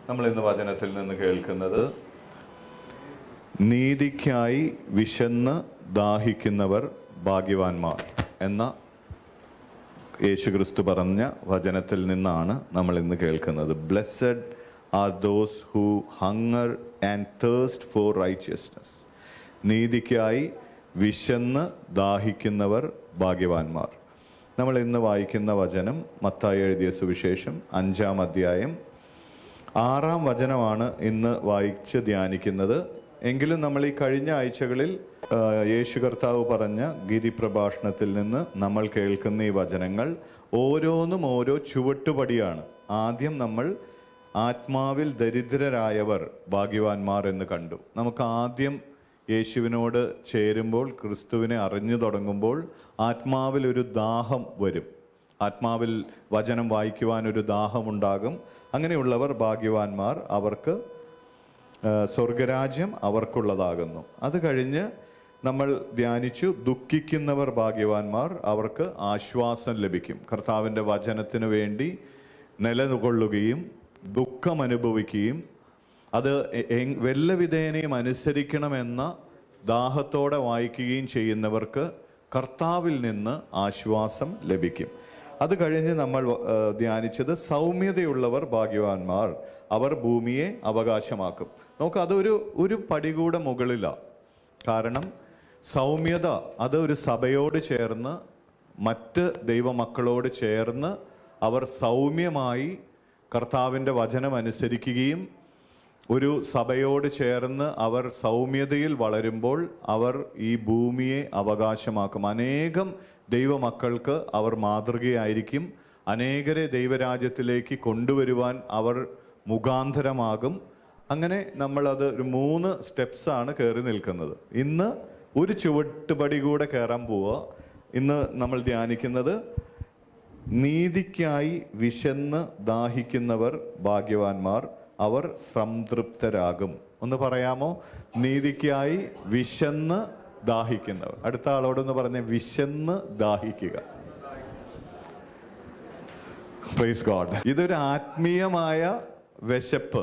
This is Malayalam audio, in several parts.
നമ്മൾ ഇന്ന് വചനത്തിൽ നിന്ന് കേൾക്കുന്നത്, നീതിക്കായി വിശന്ന് ദാഹിക്കുന്നവർ ഭാഗ്യവാന്മാർ എന്ന യേശുക്രിസ്തു പറഞ്ഞ വചനത്തിൽ നിന്നാണ് നമ്മൾ ഇന്ന് കേൾക്കുന്നത്. Blessed are those who hunger and thirst for righteousness. നീതിക്കായി വിശന്ന് ദാഹിക്കുന്നവർ ഭാഗ്യവാന്മാർ. നമ്മൾ ഇന്ന് വായിക്കുന്ന വചനം മത്തായി എഴുതിയ സുവിശേഷം 5-ാം അധ്യായം 6-ാം വചനമാണ് ഇന്ന് വായിച്ച് ധ്യാനിക്കുന്നത്. എങ്കിലും നമ്മൾ ഈ കഴിഞ്ഞ ആഴ്ചകളിൽ യേശു കർത്താവ് പറഞ്ഞ ഗിരിപ്രഭാഷണത്തിൽ നിന്ന് നമ്മൾ കേൾക്കുന്ന ഈ വചനങ്ങൾ ഓരോന്നും ഓരോ ചുവട്ടുപടിയാണ്. ആദ്യം നമ്മൾ ആത്മാവിൽ ദരിദ്രരായവർ ഭാഗ്യവാന്മാർ എന്ന് കണ്ടു. നമുക്ക് ആദ്യം യേശുവിനോട് ചേരുമ്പോൾ, ക്രിസ്തുവിനെ അറിഞ്ഞു തുടങ്ങുമ്പോൾ ആത്മാവിൽ ഒരു ദാഹം വരും. ആത്മാവിൽ വചനം വായിക്കുവാനൊരു ദാഹമുണ്ടാകും. അങ്ങനെയുള്ളവർ ഭാഗ്യവാന്മാർ, അവർക്ക് സ്വർഗരാജ്യം അവർക്കുള്ളതാകുന്നു. അത് കഴിഞ്ഞ് നമ്മൾ ധ്യാനിച്ചു, ദുഃഖിക്കുന്നവർ ഭാഗ്യവാന്മാർ, അവർക്ക് ആശ്വാസം ലഭിക്കും. കർത്താവിൻ്റെ വചനത്തിന് വേണ്ടി നിലകൊള്ളുകയും ദുഃഖം അനുഭവിക്കുകയും അത് വല്ലവിധേനയും അനുസരിക്കണമെന്ന ദാഹത്തോടെ വായിക്കുകയും ചെയ്യുന്നവർക്ക് കർത്താവിൽ നിന്ന് ആശ്വാസം ലഭിക്കും. അത് കഴിഞ്ഞ് നമ്മൾ ധ്യാനിച്ചത്, സൗമ്യതയുള്ളവർ ഭാഗ്യവാന്മാർ, അവർ ഭൂമിയെ അവകാശമാക്കും. നമുക്ക് അതൊരു പടി കൂടെ മുകളിലാണ്. കാരണം സൗമ്യത അത് ഒരു സഭയോട് ചേർന്ന്, മറ്റ് ദൈവമക്കളോട് ചേർന്ന് അവർ സൗമ്യമായി കർത്താവിൻ്റെ വചനം അനുസരിക്കുകയും ഒരു സഭയോട് ചേർന്ന് അവർ സൗമ്യതയിൽ വളരുമ്പോൾ അവർ ഈ ഭൂമിയെ അവകാശമാക്കും. അനേകം ദൈവമക്കൾക്ക് അവർ മാതൃകയായിരിക്കും. അനേകരെ ദൈവരാജ്യത്തിലേക്ക് കൊണ്ടുവരുവാൻ അവർ മുഖാന്തരമാകും. അങ്ങനെ നമ്മളത് ഒരു 3 സ്റ്റെപ്സാണ് കയറി നിൽക്കുന്നത്. ഇന്ന് ഒരു ചുവട്ടുപടി കൂടെ കയറാൻ പോവുക. ഇന്ന് നമ്മൾ ധ്യാനിക്കുന്നത്, നീതിക്കായി വിശന്ന് ദാഹിക്കുന്നവർ ഭാഗ്യവാന്മാർ, അവർ സംതൃപ്തരാകും. ഒന്ന് പറയാമോ? നീതിക്കായി വിശന്ന് ദാഹിക്കുന്നവർ. അടുത്ത ആളോടൊന്ന് പറഞ്ഞ്, വിശന്ന് ദാഹിക്കുക. Praise God. ഇതൊരു ആത്മീയമായ വിശപ്പ്.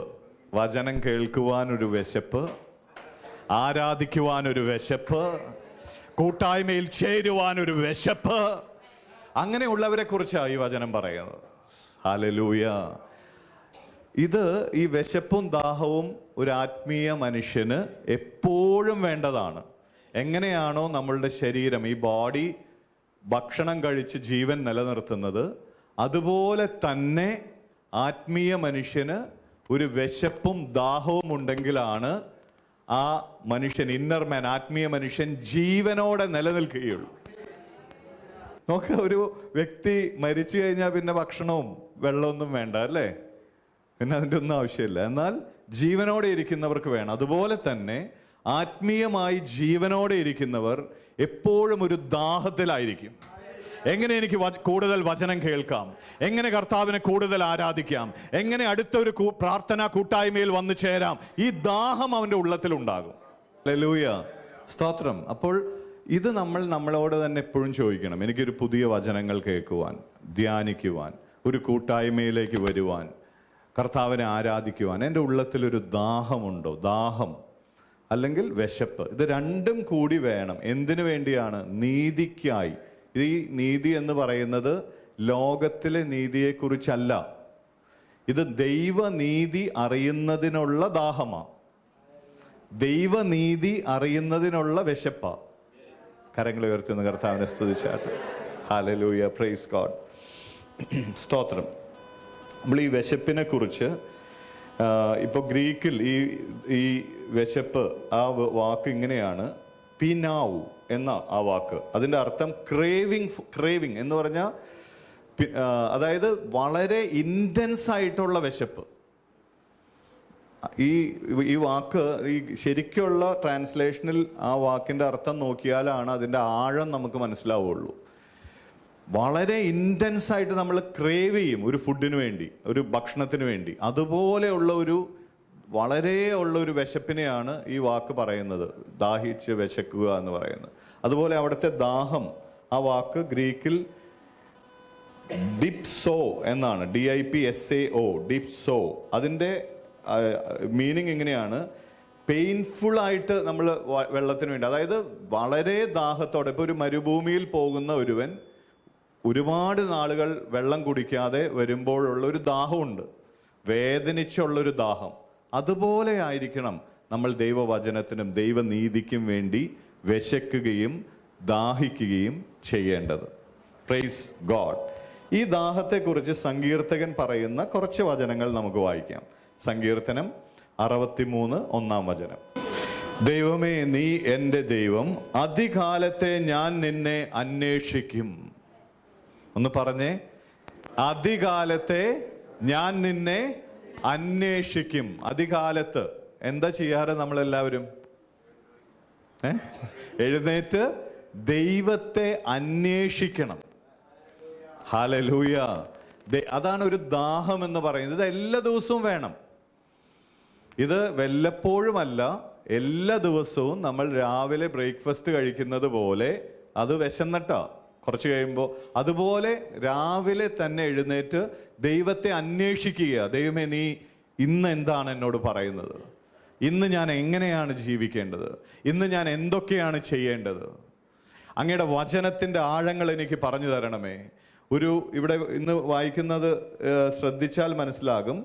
വചനം കേൾക്കുവാനൊരു വിശപ്പ്, ആരാധിക്കുവാനൊരു വിശപ്പ്, കൂട്ടായ്മയിൽ ചേരുവാനൊരു വിശപ്പ്. അങ്ങനെയുള്ളവരെ കുറിച്ചാണ് ഈ വചനം പറയുന്നത്. ഹല്ലേലൂയ. ഈ വിശപ്പും ദാഹവും ഒരു ആത്മീയ മനുഷ്യന് എപ്പോഴും വേണ്ടതാണ്. എങ്ങനെയാണോ നമ്മളുടെ ശരീരം, ഈ ബോഡി ഭക്ഷണം കഴിച്ച് ജീവൻ നിലനിർത്തുന്നത്, അതുപോലെ തന്നെ ആത്മീയ മനുഷ്യന് ഒരു വിശപ്പും ദാഹവും ഉണ്ടെങ്കിലാണ് ആ മനുഷ്യൻ, ഇന്നർമാൻ, ആത്മീയ മനുഷ്യൻ ജീവനോടെ നിലനിൽക്കുകയുള്ളൂ. നോക്ക, ഒരു വ്യക്തി മരിച്ചു കഴിഞ്ഞാൽ പിന്നെ ഭക്ഷണവും വെള്ളമൊന്നും വേണ്ട, അല്ലേ? പിന്നെ അതിൻ്റെ ഒന്നും ആവശ്യമില്ല. എന്നാൽ ജീവനോടെ ഇരിക്കുന്നവർക്ക് വേണം. അതുപോലെ തന്നെ ആത്മീയമായി ജീവനോടെ ഇരിക്കുന്നവർ എപ്പോഴും ഒരു ദാഹത്തിലായിരിക്കും. എങ്ങനെ എനിക്ക് കൂടുതൽ വചനം കേൾക്കാം, എങ്ങനെ കർത്താവിനെ കൂടുതൽ ആരാധിക്കാം, എങ്ങനെ അടുത്തൊരു പ്രാർത്ഥനാ കൂട്ടായ്മയിൽ വന്നു ചേരാം, ഈ ദാഹം അവൻ്റെ ഉള്ളത്തിലുണ്ടാകും. ഹല്ലേലൂയ, സ്തോത്രം. അപ്പോൾ ഇത് നമ്മളോട് തന്നെ എപ്പോഴും ചോദിക്കണം, എനിക്കൊരു പുതിയ വചനങ്ങൾ കേൾക്കുവാൻ, ധ്യാനിക്കുവാൻ, ഒരു കൂട്ടായ്മയിലേക്ക് വരുവാൻ, കർത്താവിനെ ആരാധിക്കുവാൻ എൻ്റെ ഉള്ളത്തിലൊരു ദാഹമുണ്ടോ? ദാഹം അല്ലെങ്കിൽ വിശപ്പ്, ഇത് രണ്ടും കൂടി വേണം. എന്തിനു വേണ്ടിയാണ്? നീതിക്കായി. ഈ നീതി എന്ന് പറയുന്നത് ലോകത്തിലെ നീതിയെക്കുറിച്ചല്ല. ഇത് ദൈവനീതി അറിയുന്നതിനുള്ള ദാഹമാണ്, ദൈവനീതി അറിയുന്നതിനുള്ള വിശപ്പാണ്. കരങ്ങൾ ഉയർത്തുന്ന കർത്താവിനെ സ്തുതിച്ചാട്ടെ. ഹല്ലേലൂയ, പ്രൈസ് ഗോഡ്, സ്തോത്രം. നമ്മൾ ഈ വിശപ്പിനെ കുറിച്ച് ഇപ്പോൾ ഗ്രീക്കിൽ ഈ വിശപ്പ്, ആ വാക്ക് ഇങ്ങനെയാണ്, പിനാവു എന്ന ആ വാക്ക്. അതിൻ്റെ അർത്ഥം ക്രേവിങ് എന്ന് പറഞ്ഞാൽ, അതായത് വളരെ ഇൻറ്റൻസ് ആയിട്ടുള്ള വിശപ്പ്. ഈ വാക്ക്, ഈ ശരിക്കുള്ള ട്രാൻസ്ലേഷനിൽ ആ വാക്കിൻ്റെ അർത്ഥം നോക്കിയാലാണ് അതിൻ്റെ ആഴം നമുക്ക് മനസ്സിലാവുള്ളൂ. വളരെ ഇൻറ്റൻസ് ആയിട്ട് നമ്മൾ ക്രേവ് ചെയ്യും ഒരു ഫുഡിന് വേണ്ടി, ഒരു ഭക്ഷണത്തിന് വേണ്ടി. അതുപോലെയുള്ള വളരെ ഉള്ള ഒരു വിശപ്പിനെയാണ് ഈ വാക്ക് പറയുന്നത്, ദാഹിച്ച് വിശക്കുക എന്ന് പറയുന്നത്. അതുപോലെ അവിടുത്തെ ദാഹം, ആ വാക്ക് ഗ്രീക്കിൽ ഡിപ്സോ എന്നാണ്, DIPSAO, ഡിപ്സോ. അതിൻ്റെ മീനിങ് ഇങ്ങനെയാണ്, പെയിൻഫുൾ ആയിട്ട് നമ്മൾ വെള്ളത്തിന് വേണ്ടി, അതായത് വളരെ ദാഹത്തോടെ. ഇപ്പോൾ ഒരു മരുഭൂമിയിൽ പോകുന്ന ഒരുവൻ ഒരുപാട് നാളുകൾ വെള്ളം കുടിക്കാതെ വരുമ്പോഴുള്ള ഒരു ദാഹമുണ്ട്, വേദനിച്ചുള്ളൊരു ദാഹം. അതുപോലെ ആയിരിക്കണം നമ്മൾ ദൈവവചനത്തിനും ദൈവനീതിക്കും വേണ്ടി വിശക്കുകയും ദാഹിക്കുകയും ചെയ്യേണ്ടത്. Praise God. ഈ ദാഹത്തെക്കുറിച്ച് സങ്കീർത്തകൻ പറയുന്ന കുറച്ച് വചനങ്ങൾ നമുക്ക് വായിക്കാം. സങ്കീർത്തനം 63 1-ാം വചനം. ദൈവമേ, നീ എൻ്റെ ദൈവം, അതികാലത്തെ ഞാൻ നിന്നെ അന്വേഷിക്കും. ഒന്ന് പറഞ്ഞേ, അതികാലത്തെ ഞാൻ നിന്നെ അന്വേഷിക്കും. അതികാലത്ത് എന്താ ചെയ്യാറ് നമ്മളെല്ലാവരും? എഴുന്നേറ്റ് ദൈവത്തെ അന്വേഷിക്കണം. ഹല്ലേലൂയ. അതാണ് ഒരു ദാഹം എന്ന് പറയുന്നത്. ഇത് എല്ലാ ദിവസവും വേണം. ഇത് വല്ലപ്പോഴുമല്ല, എല്ലാ ദിവസവും നമ്മൾ രാവിലെ ബ്രേക്ക്ഫാസ്റ്റ് കഴിക്കുന്നത് പോലെ, അത് വിശന്നിട്ടാ കുറച്ച് കഴിയുമ്പോൾ, അതുപോലെ രാവിലെ തന്നെ എഴുന്നേറ്റ് ദൈവത്തെ അന്വേഷിക്കുക. ദൈവമേ, നീ ഇന്ന് എന്താണ് എന്നോട് പറയുന്നത്? ഇന്ന് ഞാൻ എങ്ങനെയാണ് ജീവിക്കേണ്ടത്? ഇന്ന് ഞാൻ എന്തൊക്കെയാണ് ചെയ്യേണ്ടത്? അങ്ങയുടെ വചനത്തിൻ്റെ ആഴങ്ങൾ എനിക്ക് പറഞ്ഞു തരണമേ. ഇവിടെ ഇന്ന് വായിക്കുന്നത് ശ്രദ്ധിച്ചാൽ മനസ്സിലാകും.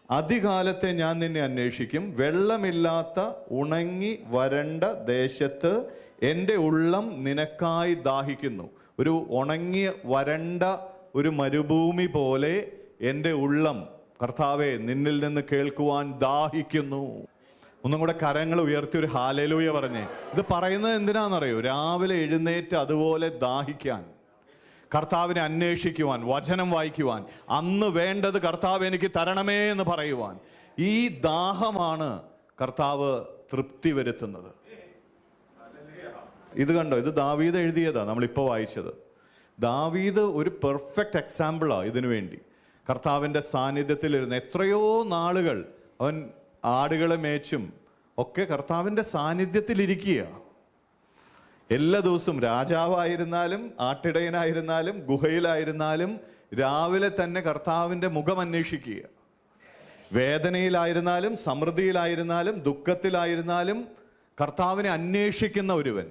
അതികാലത്തെ ഞാൻ നിന്നെ അന്വേഷിക്കും, വെള്ളമില്ലാത്ത ഉണങ്ങി വരണ്ട ദേശത്ത് എൻ്റെ ഉള്ളം നിനക്കായി ദാഹിക്കുന്നു. ഒരു ഉണങ്ങി വരണ്ട ഒരു മരുഭൂമി പോലെ എൻ്റെ ഉള്ളം, കർത്താവേ, നിന്നിൽ നിന്ന് കേൾക്കുവാൻ ദാഹിക്കുന്നു. ഒന്നും കൂടെ കരങ്ങൾ ഉയർത്തി ഒരു ഹല്ലേലൂയ പറഞ്ഞേ. ഇത് പറയുന്നത് എന്തിനാണെന്നറിയോ? രാവിലെ എഴുന്നേറ്റ് അതുപോലെ ദാഹിക്കാൻ, കർത്താവിനെ അന്വേഷിക്കുവാൻ, വചനം വായിക്കുവാൻ, അന്ന് വേണ്ടത് കർത്താവ് എനിക്ക് തരണമേ എന്ന് പറയുവാൻ. ഈ ദാഹമാണ് കർത്താവ് തൃപ്തി വരുത്തുന്നത്. ഇത് കണ്ടോ? ഇത് ദാവീദ് എഴുതിയതാ, നമ്മളിപ്പോൾ വായിച്ചത്. ദാവീദ് ഒരു പെർഫെക്റ്റ് എക്സാമ്പിളാ ഇതിനു വേണ്ടി. കർത്താവിൻ്റെ സാന്നിധ്യത്തിലിരുന്ന് എത്രയോ നാളുകൾ അവൻ ആടുകളെ മേച്ചും ഒക്കെ കർത്താവിൻ്റെ സാന്നിധ്യത്തിലിരിക്കുക. എല്ലാ ദിവസവും രാജാവായിരുന്നാലും ആട്ടിടയനായിരുന്നാലും ഗുഹയിലായിരുന്നാലും രാവിലെ തന്നെ കർത്താവിൻ്റെ മുഖം അന്വേഷിക്കുക. വേദനയിലായിരുന്നാലും സമൃദ്ധിയിലായിരുന്നാലും ദുഃഖത്തിലായിരുന്നാലും കർത്താവിനെ അന്വേഷിക്കുന്ന ഒരുവൻ.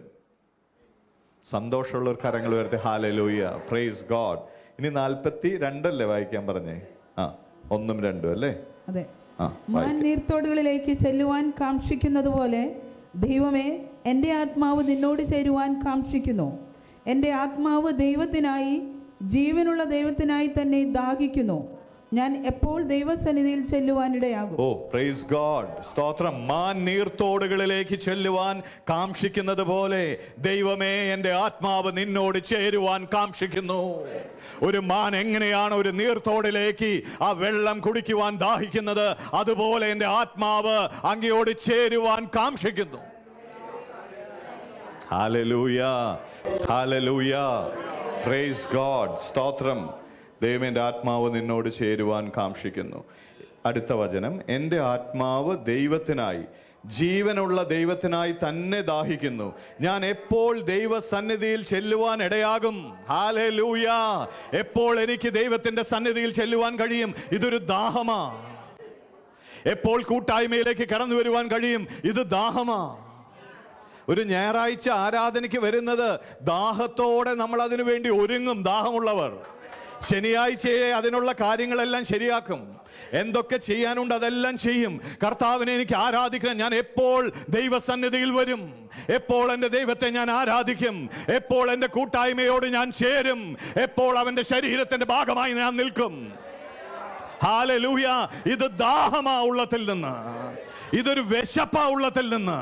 സന്തോഷമുള്ള ഒരു കരങ്ങൾ ഉയർത്തി ഹല്ലേലൂയ, പ്രൈസ് ഗോഡ്. ഇനി 42 വായിക്കാൻ പറഞ്ഞേ. 1ഉം 2ഉം അല്ലേ? അതെ. മാൻ നീർത്തോടുകളിലേക്ക് ചെല്ലുവാൻ കാക്ഷിക്കുന്നത് പോലെ ദൈവമേ, എൻ്റെ ആത്മാവ് നിന്നോട് ചേരുവാൻ കാക്ഷിക്കുന്നു. എൻ്റെ ആത്മാവ് ദൈവത്തിനായി, ജീവനുള്ള ദൈവത്തിനായി തന്നെ ദാഹിക്കുന്നു. ഞാൻ എപ്പോൾ ദൈവസന്നിധിയിൽ ചെല്ലുവാനിടയാകും. ഓ, പ്രൈസ് ഗോഡ്, സ്തോത്രം. മാൻ നീർത്തോടുകളിലേക്ക് ചെല്ലുവാൻ കാക്ഷിക്കുന്നത് പോലെ ദൈവമേ, എൻ്റെ ആത്മാവ് നിന്നോട് ചേരുവാൻ കാക്ഷിക്കുന്നു. ഒരു മാൻ എങ്ങനെയാണ് ഒരു നീർത്തോടിലേക്ക് ആ വെള്ളം കുടിക്കുവാൻ ദാഹിക്കുന്നത്, അതുപോലെ എൻ്റെ ആത്മാവ് അങ്ങയോട് ചേരുവാൻ കാക്ഷിക്കുന്നു. ഹല്ലേലൂയ, ഹല്ലേലൂയ, പ്രൈസ് ഗോഡ്, സ്തോത്രം. ദൈവമേ, എൻ്റെ ആത്മാവ് നിന്നോട് ചേരുവാൻ കാക്ഷിക്കുന്നു. അടുത്ത വചനം, എൻ്റെ ആത്മാവ് ദൈവത്തിനായി, ജീവനുള്ള ദൈവത്തിനായി തന്നെ ദാഹിക്കുന്നു. ഞാൻ എപ്പോൾ ദൈവസന്നിധിയിൽ ചെല്ലുവാൻ ഇടയാകും? ഹല്ലേലൂയ. എപ്പോൾ എനിക്ക് ദൈവത്തിന്റെ സന്നിധിയിൽ ചെല്ലുവാൻ കഴിയും? ഇതൊരു ദാഹമാ. എപ്പോൾ കൂട്ടായ്മയിലേക്ക് കടന്നു വരുവാൻ കഴിയും? ഇത് ദാഹമാ. ഒരു ഞായറാഴ്ച ആരാധനയ്ക്ക് വരുന്നത് ദാഹത്തോടെ നമ്മൾ അതിനു വേണ്ടി ഒരുങ്ങും. ദാഹമുള്ളവർ ശനിയാഴ്ചയെ അതിനുള്ള കാര്യങ്ങളെല്ലാം ശരിയാക്കും. എന്തൊക്കെ ചെയ്യാനുണ്ട് അതെല്ലാം ചെയ്യും. കർത്താവിനെ എനിക്ക് ആരാധിക്കണം. ഞാൻ എപ്പോൾ ദൈവസന്നിധിയിൽ വരും? എപ്പോൾ എൻ്റെ ദൈവത്തെ ഞാൻ ആരാധിക്കും? എപ്പോൾ എൻ്റെ കൂട്ടായ്മയോട് ഞാൻ ചേരും? എപ്പോൾ അവൻ്റെ ശരീരത്തിന്റെ ഭാഗമായി ഞാൻ നിൽക്കും? ഹല്ലേലൂയ. ഇത് ദാഹമാ ഉള്ളത്തിൽ നിന്ന്, ഇതൊരു വിശപ്പാ ഉള്ളത്തിൽ നിന്ന്.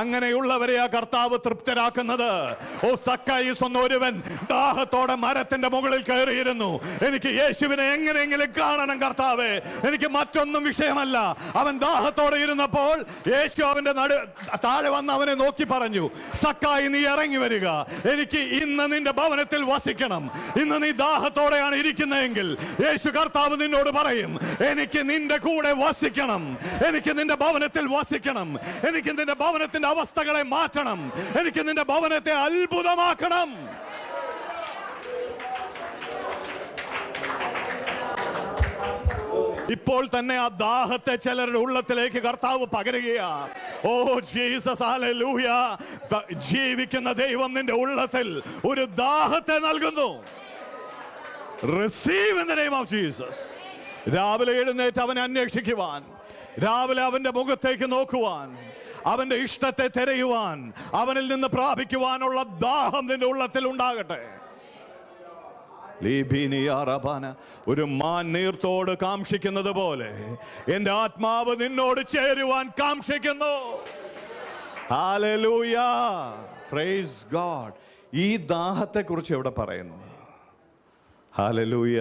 അങ്ങനെയുള്ളവരെ ആ കർത്താവ് തൃപ്തരാക്കുന്നത്. ഓ, സക്കായിസ് എന്ന ഒരുവൻ ദാഹത്തോടെ മരത്തിന്റെ മുകളിൽ കയറിയിരുന്നു. എനിക്ക് യേശുവിനെ എങ്ങനെയെങ്കിലും കാണണം കർത്താവേ, എനിക്ക് മറ്റൊന്നും വിഷയമല്ല. അവൻ ദാഹത്തോടെ ഇരുന്നപ്പോൾ യേശു അവന്റെ താഴെ വന്ന് അവനെ നോക്കി പറഞ്ഞു, സക്കായി, നീ ഇറങ്ങി വരിക, എനിക്ക് ഇന്ന് നിന്റെ ഭവനത്തിൽ വസിക്കണം. ഇന്ന് നീ ദാഹത്തോടെയാണ് ഇരിക്കുന്നതെങ്കിൽ യേശു കർത്താവ് നിന്നോട് പറയും, എനിക്ക് നിന്റെ കൂടെ വസിക്കണം, എനിക്ക് നിന്റെ ഭവനത്തിൽ വസിക്കണം, എനിക്ക് നിന്റെ ഭവനത്തിൽ അവസ്ഥകളെ മാറ്റണം, എനിക്ക് നിന്റെ ഭവനത്തെ അത്ഭുതമാക്കണം. ഇപ്പോൾ തന്നെ ആ ദാഹത്തെ ചിലരുടെ ഉള്ളത്തിലേക്ക് കർത്താവ് പകരുകയാ. Oh Jesus, hallelujah. ജീവിക്കുന്ന ദൈവം നിന്റെ ഉള്ളത്തിൽ ഒരു ദാഹത്തെ നൽകുന്നു. Receive in the name of Jesus. രാവിലെ എഴുന്നേറ്റ് അവനെ അന്വേഷിക്കുവാൻ, രാവിലെ അവന്റെ മുഖത്തേക്ക് നോക്കുവാൻ, അവന്റെ ഇഷ്ടത്തെ തിരയുവാൻ, അവനിൽ നിന്ന് പ്രാപിക്കുവാനുള്ള ദാഹം നിന്റെ ഉള്ളത്തിൽ ഉണ്ടാകട്ടെ. ഒരു മാൻ നീർത്തോട് കാംക്ഷിക്കുന്നത് പോലെ എന്റെ ആത്മാവ് നിന്നോട് ചേരുവാൻ കാംക്ഷിക്കുന്നു. Hallelujah, praise God. ഈ ദാഹത്തെ കുറിച്ച് എവിടെ പറയുന്നു? ഹല്ലേലൂയ,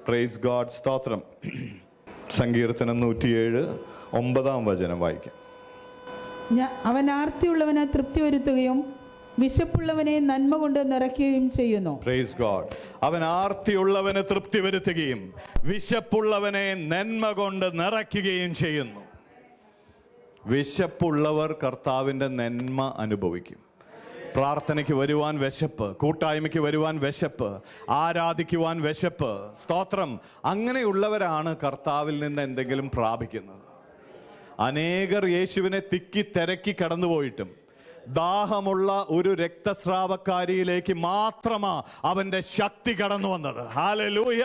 പ്രൈസ് ഗോഡ്, സ്തോത്രം. സങ്കീർത്തനം 107 9 വായിക്കാം. അവൻ ആർത്തിയുള്ളവനെ തൃപ്തി വരുത്തുകയും വിശപ്പുള്ളവനെ നന്മ കൊണ്ട് നിറയ്ക്കുകയും ചെയ്യുന്നു. Praise God. അവൻ ആർത്തിയുള്ളവനെ തൃപ്തി വരുത്തുകയും വിശപ്പുള്ളവനെ നന്മ കൊണ്ട് നിറയ്ക്കുകയും ചെയ്യുന്നു. വിശപ്പുള്ളവർ കർത്താവിന്റെ നന്മ അനുഭവിക്കും. പ്രാർത്ഥനയ്ക്ക് വരുവാൻ വിശപ്പ്, കൂട്ടായ്മയ്ക്ക് വരുവാൻ വിശപ്പ്, ആരാധിക്കുവാൻ വിശപ്പ്, സ്തോത്രം. അങ്ങനെയുള്ളവരാണ് കർത്താവിൽ നിന്ന് എന്തെങ്കിലും പ്രാപിക്കുന്നത്. അനേകർ യേശുവിനെ തിക്കി തിരക്കി കടന്നുപോയിട്ടും ദാഹമുള്ള ഒരു രക്തസ്രാവക്കാരിയിലേക്ക് മാത്രമാ അവന്റെ ശക്തി കടന്നു വന്നത്. ഹല്ലേലൂയ.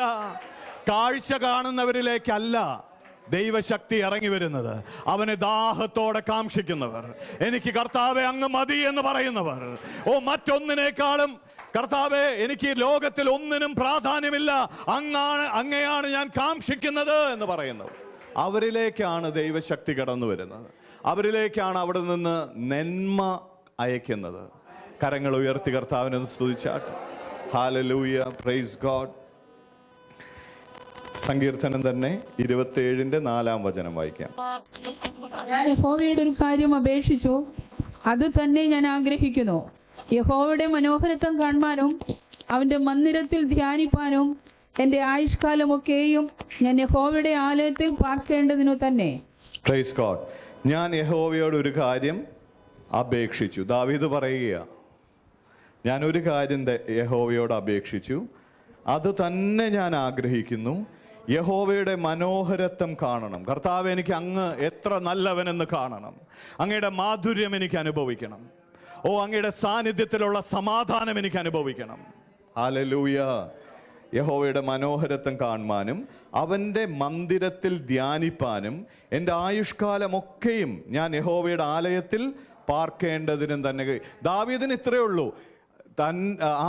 കാഴ്ച കാണുന്നവരിലേക്കല്ല ദൈവശക്തി ഇറങ്ങി വരുന്നത്. അവനെ ദാഹത്തോടെ കാംക്ഷിക്കുന്നവർ, എനിക്ക് കർത്താവെ അങ്ങ് മതി എന്ന് പറയുന്നവർ, ഓ മറ്റൊന്നിനേക്കാളും കർത്താവെ എനിക്ക് ലോകത്തിൽ ഒന്നിനും പ്രാധാന്യമില്ല, അങ്ങയാണ് ഞാൻ കാംക്ഷിക്കുന്നത് എന്ന് പറയുന്നവർ, അവരിലേക്കാണ് ദൈവശക്തി കടന്നു വരുന്നത്. അവരിലേക്കാണ് അവിടെ നിന്ന് നന്മ അയക്കുന്നത്. കരങ്ങൾ ഉയർത്തി കർത്താവിനെ സ്തുതിച്ചാട്ടെ. Hallelujah, praise God. സങ്കീർത്തനം തന്നെ 27:4 വായിക്കാം. ഞാൻ യഹോവയുടെ ഒരു കാര്യം അപേക്ഷിച്ചു, അത് തന്നെ ഞാൻ ആഗ്രഹിക്കുന്നു. യഹോവയുടെ മനോഹരത്വം കാണുവാനും അവന്റെ മന്ദിരത്തിൽ ധ്യാനിപ്പാനും എന്റെ ആയുഷ്കാലമൊക്കെയും ഞാൻ യഹോവയുടെ ആലയത്തിൽ പാർക്കേണ്ടതിനു തന്നെ. Praise God. ഞാൻ യഹോവയോട് ഒരു കാര്യം അപേക്ഷിച്ചു. ദാവീദ് പറയുക, ഞാൻ ഒരു കാര്യം യഹോവയോട് അപേക്ഷിച്ചു, അത് തന്നെ ഞാൻ ആഗ്രഹിക്കുന്നു. യഹോവയുടെ മനോഹരത്വം കാണണം. കർത്താവ്, എനിക്ക് അങ്ങ് എത്ര നല്ലവനെന്ന് കാണണം. അങ്ങയുടെ മാധുര്യം എനിക്ക് അനുഭവിക്കണം. ഓ, അങ്ങയുടെ സാന്നിധ്യത്തിലുള്ള സമാധാനം എനിക്ക് അനുഭവിക്കണം. ഹല്ലേലൂയ. യഹോവയുടെ മനോഹരത്വം കാണുവാനും അവന്റെ മന്ദിരത്തിൽ ധ്യാനിപ്പാനും എൻ്റെ ആയുഷ്കാലമൊക്കെയും ഞാൻ യഹോവയുടെ ആലയത്തിൽ പാർക്കേണ്ടതിനും തന്നെ. ദാവീദിന് ഇത്രയേ ഉള്ളൂ.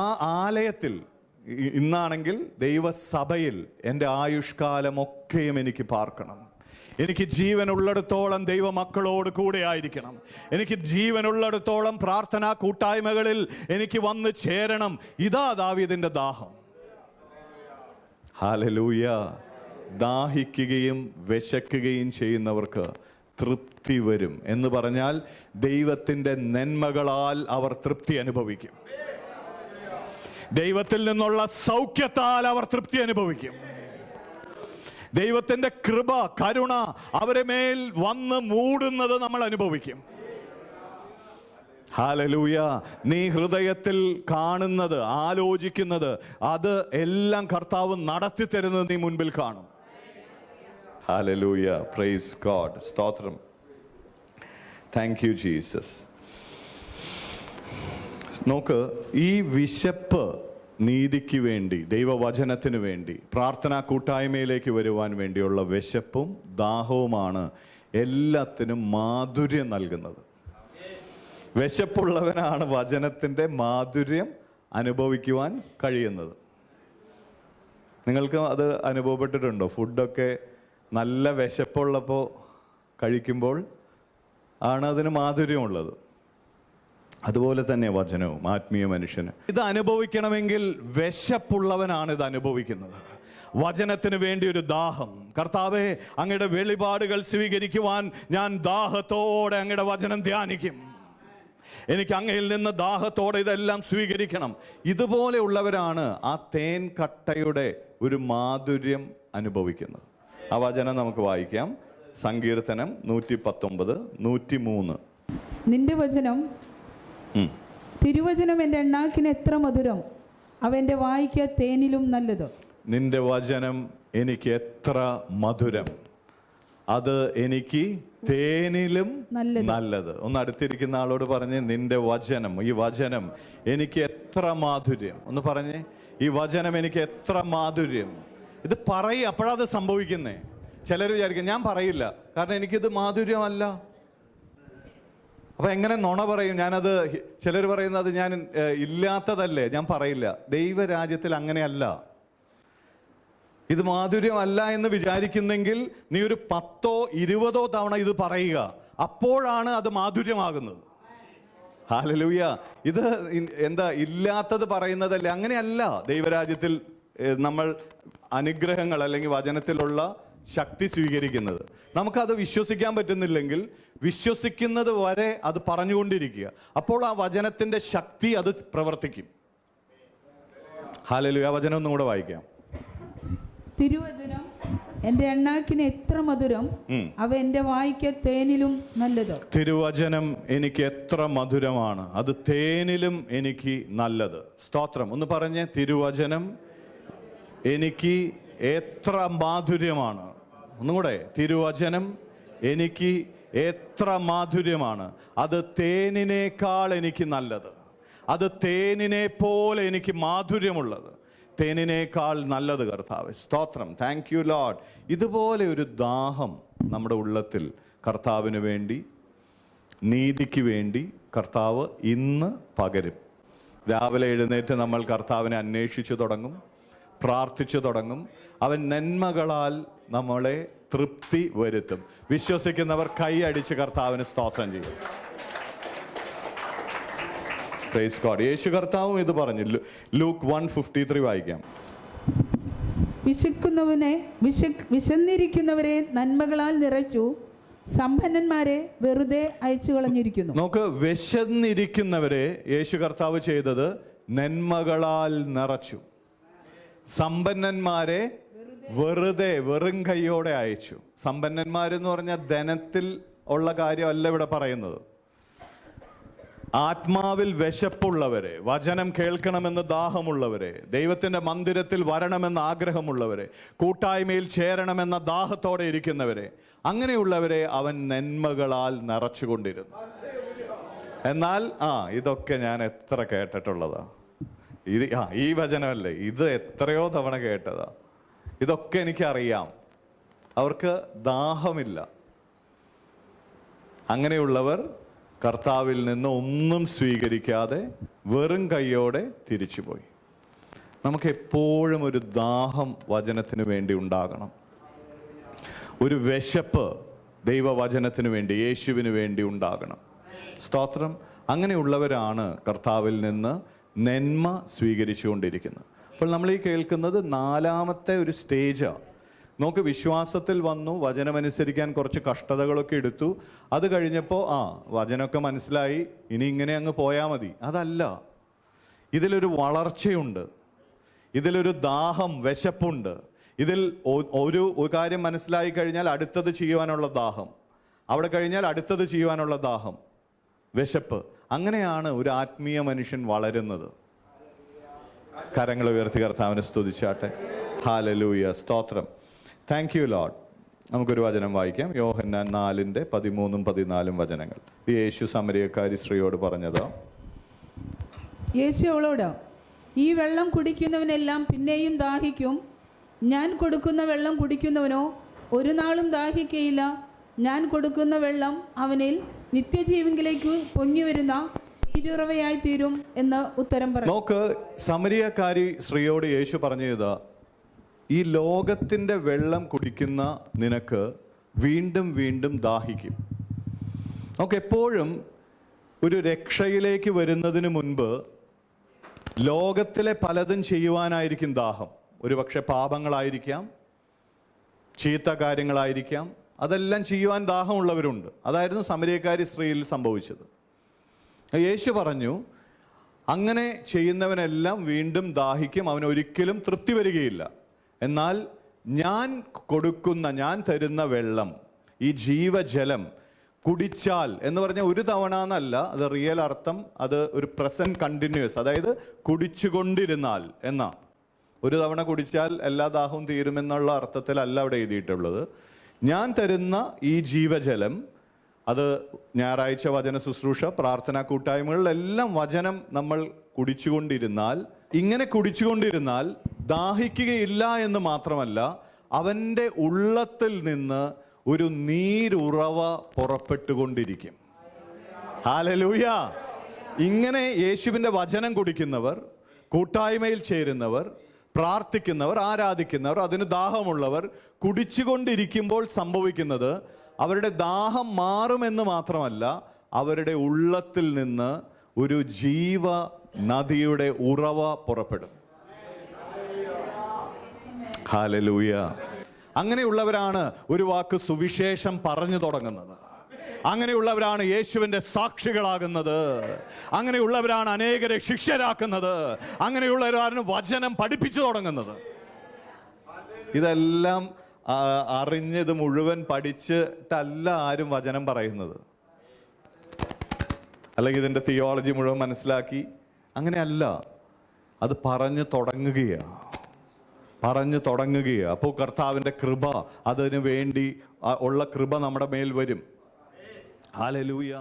ആ ആലയത്തിൽ, ഇന്നാണെങ്കിൽ ദൈവസഭയിൽ എൻ്റെ ആയുഷ്കാലമൊക്കെയും എനിക്ക് പാർക്കണം. എനിക്ക് ജീവനുള്ളിടത്തോളം ദൈവമക്കളോട് കൂടെ ആയിരിക്കണം. എനിക്ക് ജീവനുള്ളിടത്തോളം പ്രാർത്ഥനാ കൂട്ടായ്മകളിൽ എനിക്ക് വന്ന് ചേരണം. ഇതാ ദാവീദിന്റെ ദാഹം. ഹല്ലേലൂയ. ദാഹിക്കുകയും വിശക്കുകയും ചെയ്യുന്നവർക്ക് തൃപ്തി വരും എന്ന് പറഞ്ഞാൽ ദൈവത്തിന്റെ നന്മകളാൽ അവർ തൃപ്തി അനുഭവിക്കും. ദൈവത്തിൽ നിന്നുള്ള സൗഖ്യത്താൽ അവർ തൃപ്തി അനുഭവിക്കും. ദൈവത്തിന്റെ കൃപ, കരുണ അവരെ മേൽ വന്ന് മൂടുന്നത് നമ്മൾ അനുഭവിക്കും. ഹല്ലേലൂയ. നീ ഹൃദയത്തിൽ കാണുന്നത്, ആലോചിക്കുന്നത്, അത് എല്ലാം കർത്താവ് നടത്തി തരുന്നത് നീ മുൻപിൽ കാണും. ഹല്ലേലൂയ, പ്രൈസ് ഗോഡ്, സ്തോത്രം. Thank you Jesus. നോക്ക്, ഈ വിശപ്പ് നീതിക്ക് വേണ്ടി, ദൈവവചനത്തിന് വേണ്ടി, പ്രാർത്ഥനാ കൂട്ടായ്മയിലേക്ക് വരുവാൻ വേണ്ടിയുള്ള വിശപ്പും ദാഹവുമാണ് എല്ലാത്തിനും മാധുര്യം നൽകുന്നത്. വിശപ്പുള്ളവനാണ് വചനത്തിൻ്റെ മാധുര്യം അനുഭവിക്കുവാൻ കഴിയുന്നത്. നിങ്ങൾക്ക് അത് അനുഭവപ്പെട്ടിട്ടുണ്ടോ? ഫുഡൊക്കെ നല്ല വിശപ്പുള്ളപ്പോൾ കഴിക്കുമ്പോൾ ആണ് അതിന് മാധുര്യമുള്ളത്. അതുപോലെ തന്നെ വചനവും ആത്മീയ മനുഷ്യന് ഇത് അനുഭവിക്കണമെങ്കിൽ വിശപ്പുള്ളവനാണ് ഇത് അനുഭവിക്കുന്നത്. വചനത്തിന് വേണ്ടി ഒരു ദാഹം. കർത്താവേ, അങ്ങയുടെ വെളിപാടുകൾ സ്വീകരിക്കുവാൻ ഞാൻ ദാഹത്തോടെ അങ്ങയുടെ വചനം ധ്യാനിക്കും. എനിക്ക് അങ്ങയിൽ നിന്ന് ദാഹത്തോടെ ഇതെല്ലാം സ്വീകരിക്കണം. ഇതുപോലെയുള്ളവരാണ് ആ തേൻ കട്ടയുടെ ഒരു മാധുര്യം അനുഭവിക്കുന്നത്. ആ വചനം നമുക്ക് വായിക്കാം. സങ്കീർത്തനം 119, 103. നിന്റെ വചനം, തിരുവചനം എൻ്റെ എണ്ണാക്കിന് എത്ര മധുരം, അവൻ്റെ വായിക്ക് തേനിലും നല്ലത്. നിന്റെ വചനം എനിക്ക് എത്ര മധുരം, അത് എനിക്ക് തേനിലും നല്ലത്. ഒന്ന് അടുത്തിരിക്കുന്ന ആളോട് പറഞ്ഞ്, നിന്റെ വചനം, ഈ വചനം എനിക്ക് എത്ര മാധുര്യം. ഒന്ന് പറഞ്ഞേ, ഈ വചനം എനിക്ക് എത്ര മാധുര്യം. ഇത് പറയും, അപ്പോഴത് സംഭവിക്കുന്നേ. ചിലർ വിചാരിക്കും ഞാൻ പറയില്ല, കാരണം എനിക്കിത് മാധുര്യമല്ല. അപ്പൊ എങ്ങനെ നുണ പറയും ഞാനത്? ചിലർ പറയുന്നത് ഞാൻ ഇല്ലാത്തതല്ലേ, ഞാൻ പറയില്ല. ദൈവരാജ്യത്തിൽ അങ്ങനെയല്ല. ഇത് മാധുര്യമല്ല എന്ന് വിചാരിക്കുന്നെങ്കിൽ നീ ഒരു 10 or 20 തവണ ഇത് പറയുക, അപ്പോഴാണ് അത് മാധുര്യമാകുന്നത്. ഹല്ലേലൂയ. ഇത് എന്താ ഇല്ലാത്തത് പറയുന്നതല്ലേ? അങ്ങനെയല്ല. ദൈവരാജ്യത്തിൽ നമ്മൾ അനുഗ്രഹങ്ങൾ അല്ലെങ്കിൽ വചനത്തിലുള്ള ശക്തി സ്വീകരിക്കുന്നത്. നമുക്കത് വിശ്വസിക്കാൻ പറ്റുന്നില്ലെങ്കിൽ വിശ്വസിക്കുന്നത് വരെ അത് പറഞ്ഞുകൊണ്ടിരിക്കുക. അപ്പോൾ ആ വചനത്തിന്റെ ശക്തി അത് പ്രവർത്തിക്കും. ഹല്ലേലൂയ. വചനം ഒന്നും കൂടെ വായിക്കാം. തിരുവചനം എന്റെ എണ്ണാക്കിന് എത്ര മധുരം, അവ എന്റെ വായ്ക്ക് തേനിലും നല്ലത്. തിരുവചനം എനിക്ക് എത്ര മധുരമാണ്, അത് തേനിലും എനിക്ക് നല്ലത്. സ്തോത്രം. ഒന്ന് പറഞ്ഞേ, തിരുവചനം എനിക്ക് എത്ര മാധുര്യമാണ്. ഒന്നുകൂടെ, തിരുവചനം എനിക്ക് എത്ര മാധുര്യമാണ്, അത് തേനിനേക്കാൾ എനിക്ക് നല്ലത്, അത് തേനിനെ പോലെ എനിക്ക് മാധുര്യമുള്ളത്, തേനിനേക്കാൾ നല്ലത് കർത്താവേ. സ്തോത്രം. Thank you Lord. ഇതുപോലെ ഒരു ദാഹം നമ്മുടെ ഉള്ളത്തിൽ കർത്താവിന് വേണ്ടി, നീതിക്ക് വേണ്ടി കർത്താവ് ഇന്ന് പകരും. രാവിലെ എഴുന്നേറ്റ് നമ്മൾ കർത്താവിനെ അന്വേഷിച്ചു തുടങ്ങും, പ്രാർത്ഥിച്ചു തുടങ്ങും. അവൻ നന്മകളാൽ നമ്മളെ തൃപ്തി വരുത്തും. വിശ്വസിക്കുന്നവർ കൈ അടിച്ച് കർത്താവിന് സ്തോത്രം ചെയ്യും. Praise God. യേശു കർത്താവും ഇത് പറഞ്ഞു. ലൂക്ക് 1:53 വായിക്കാം. വിശന്നിരിക്കുന്നവരെ നന്മകളാൽ നിറച്ചു, സമ്പന്നന്മാരെ വെറുതെ അയച്ചു കളഞ്ഞിരിക്കുന്നു. നോക്ക്, വിശന്നിരിക്കുന്നവരെ യേശു കർത്താവ് ചെയ്തത് നന്മകളാൽ നിറച്ചു, സമ്പന്നന്മാരെ വെറുതെ വെറും കൈയോടെ അയച്ചു. സമ്പന്നന്മാരെന്ന് പറഞ്ഞാൽ ധനത്തിൽ ഉള്ള കാര്യമല്ല ഇവിടെ പറയുന്നത്. ആത്മാവിൽ വിശപ്പുള്ളവരെ, വചനം കേൾക്കണമെന്ന് ദാഹമുള്ളവരെ, ദൈവത്തിന്റെ മന്ദിരത്തിൽ വരണമെന്ന് ആഗ്രഹമുള്ളവരെ, കൂട്ടായ്മയിൽ ചേരണമെന്ന ദാഹത്തോടെ ഇരിക്കുന്നവരെ, അങ്ങനെയുള്ളവരെ അവൻ നന്മകളാൽ നിറച്ചുകൊണ്ടിരുന്നു. എന്നാൽ ഇതൊക്കെ ഞാൻ എത്ര കേട്ടിട്ടുള്ളതാ, ഈ വചനമല്ലേ, ഇത് എത്രയോ തവണ കേട്ടതാ, ഇതൊക്കെ എനിക്കറിയാം. അവർക്ക് ദാഹമില്ല. അങ്ങനെയുള്ളവർ കർത്താവിൽ നിന്ന് ഒന്നും സ്വീകരിക്കാതെ വെറും കൈയോടെ തിരിച്ചുപോയി. നമുക്ക് എപ്പോഴും ഒരു ദാഹം വചനത്തിന് വേണ്ടി ഉണ്ടാകണം, ഒരു വിശപ്പ് ദൈവവചനത്തിന് വേണ്ടി, യേശുവിന് വേണ്ടി ഉണ്ടാകണം. സ്തോത്രം. അങ്ങനെയുള്ളവരാണ് കർത്താവിൽ നിന്ന് നന്മ സ്വീകരിച്ചുകൊണ്ടിരിക്കുന്നത്. അപ്പോൾ നമ്മൾ ഈ കേൾക്കുന്നത് 4ാമത്തെ ഒരു സ്റ്റേജാണ്. നോക്ക്, വിശ്വാസത്തിൽ വന്നു, വചനമനുസരിക്കാൻ കുറച്ച് കഷ്ടതകളൊക്കെ എടുത്തു, അത് കഴിഞ്ഞപ്പോൾ വചനമൊക്കെ മനസ്സിലായി, ഇനി ഇങ്ങനെ അങ്ങ് പോയാൽ മതി. അതല്ല, ഇതിലൊരു വളർച്ചയുണ്ട്, ഇതിലൊരു ദാഹം, വിശപ്പുണ്ട്. ഇതിൽ ഒരു കാര്യം മനസ്സിലായി കഴിഞ്ഞാൽ അടുത്തത് ചെയ്യുവാനുള്ള ദാഹം, അവിടെ കഴിഞ്ഞാൽ അടുത്തത് ചെയ്യുവാനുള്ള ദാഹം, വിശപ്പ്. അങ്ങനെയാണ് ഒരു ആത്മീയ മനുഷ്യൻ വളരുന്നത്. കരങ്ങൾ ഉയർത്തി കർത്താവിനെ സ്തുതിച്ചാട്ടെ. ഹല്ലേലൂയ. സ്തോത്രം. Thank you Lord. നമുക്കൊരു വചനം വായിക്കാം. യോഹന്നാൻ 4:13-14 വചനങ്ങൾ. യേശു സമരിയക്കാരി സ്ത്രീയോട് പറഞ്ഞത്. യേശു അവളോട്, ഈ വെള്ളം കുടിക്കുന്നവനെല്ലാം പിന്നെയും ദാഹിക്കും. ഞാൻ കൊടുക്കുന്ന വെള്ളം കുടിക്കുന്നവനോ ഒരു നാളും ദാഹിക്കയില്ല. ഞാൻ കൊടുക്കുന്ന വെള്ളം അവനിൽ നിത്യജീവനിലേക്ക് പൊങ്ങി വരുന്ന ഇരുറവയായി തീരും എന്ന് ഉത്തരം പറഞ്ഞു. നോക്ക്, സമരിയക്കാരി സ്ത്രീയോട് യേശു പറഞ്ഞത്, ഈ ലോകത്തിന്റെ വെള്ളം കുടിക്കുന്ന നിനക്ക് വീണ്ടും വീണ്ടും ദാഹിക്കും. നമുക്ക് എപ്പോഴും ഒരു രക്ഷയിലേക്ക് വരുന്നതിന് മുൻപ് ലോകത്തിലെ പലതും ചെയ്യുവാനായിരിക്കും ദാഹം. ഒരുപക്ഷെ പാപങ്ങളായിരിക്കാം, ചീത്ത കാര്യങ്ങളായിരിക്കാം, അതെല്ലാം ചെയ്യുവാൻ ദാഹമുള്ളവരുണ്ട്. അതായിരുന്നു സമരിയക്കാരി സ്ത്രീയിൽ സംഭവിച്ചത്. യേശു പറഞ്ഞു, അങ്ങനെ ചെയ്യുന്നവനെല്ലാം വീണ്ടും ദാഹിക്കും, അവനൊരിക്കലും തൃപ്തി വരികയില്ല. എന്നാൽ ഞാൻ കൊടുക്കുന്ന, ഞാൻ തരുന്ന വെള്ളം, ഈ ജീവജലം കുടിച്ചാൽ എന്ന് പറഞ്ഞാൽ ഒരു തവണ എന്നല്ല, അത് റിയൽ അർത്ഥം, അത് ഒരു പ്രസന്റ് കണ്ടിന്യൂസ്, അതായത് കുടിച്ചുകൊണ്ടിരുന്നാൽ എന്നാ. ഒരു തവണ കുടിച്ചാൽ എല്ലാ ദാഹവും തീരുമെന്നുള്ള അർത്ഥത്തിലല്ല അവിടെ എഴുതിയിട്ടുള്ളത്. ഞാൻ തരുന്ന ഈ ജീവജലം, അത് ഞായറാഴ്ച വചന ശുശ്രൂഷ, പ്രാർത്ഥനാ കൂട്ടായ്മകളിലെല്ലാം വചനം നമ്മൾ കുടിച്ചുകൊണ്ടിരുന്നാൽ, ഇങ്ങനെ കുടിച്ചുകൊണ്ടിരുന്നാൽ ദാഹിക്കുകയില്ല എന്ന് മാത്രമല്ല, അവൻ്റെ ഉള്ളത്തിൽ നിന്ന് ഒരു നീരുറവ പുറപ്പെട്ടുകൊണ്ടിരിക്കും. ഹല്ലേലൂയ. ഇങ്ങനെ യേശുവിൻ്റെ വചനം കുടിക്കുന്നവർ, കൂട്ടായ്മയിൽ ചേരുന്നവർ, പ്രാർത്ഥിക്കുന്നവർ, ആരാധിക്കുന്നവർ, അതിന് ദാഹമുള്ളവർ കുടിച്ചുകൊണ്ടിരിക്കുമ്പോൾ സംഭവിക്കുന്നത്, അവരുടെ ദാഹം മാറുമെന്ന് മാത്രമല്ല, അവരുടെ ഉള്ളത്തിൽ നിന്ന് ഒരു ജീവ നദിയുടെ ഉറവ പുറപ്പെടും. ഹല്ലേലൂയ. അങ്ങനെയുള്ളവരാണ് ഒരു വാക്ക് സുവിശേഷം പറഞ്ഞു തുടങ്ങുന്നത്. അങ്ങനെയുള്ളവരാണ് യേശുവിൻ്റെ സാക്ഷികളാകുന്നത്. അങ്ങനെയുള്ളവരാണ് അനേകരെ ശിഷ്യരാക്കുന്നത്. അങ്ങനെയുള്ളവരാണ് വചനം പഠിപ്പിച്ചു തുടങ്ങുന്നത്. ഇതെല്ലാം അറിഞ്ഞത് മുഴുവൻ പഠിച്ചിട്ടല്ല ആരും വചനം പറയുന്നത്, അല്ലെങ്കിൽ ഇതിൻ്റെ തിയോളജി മുഴുവൻ മനസ്സിലാക്കി. അങ്ങനെയല്ല, അത് പറഞ്ഞു തുടങ്ങുകയാണ്. അപ്പോൾ കർത്താവിൻ്റെ കൃപ, അതിനു വേണ്ടി ഉള്ള കൃപ നമ്മുടെ മേൽ വരും. ഹല്ലേലൂയ.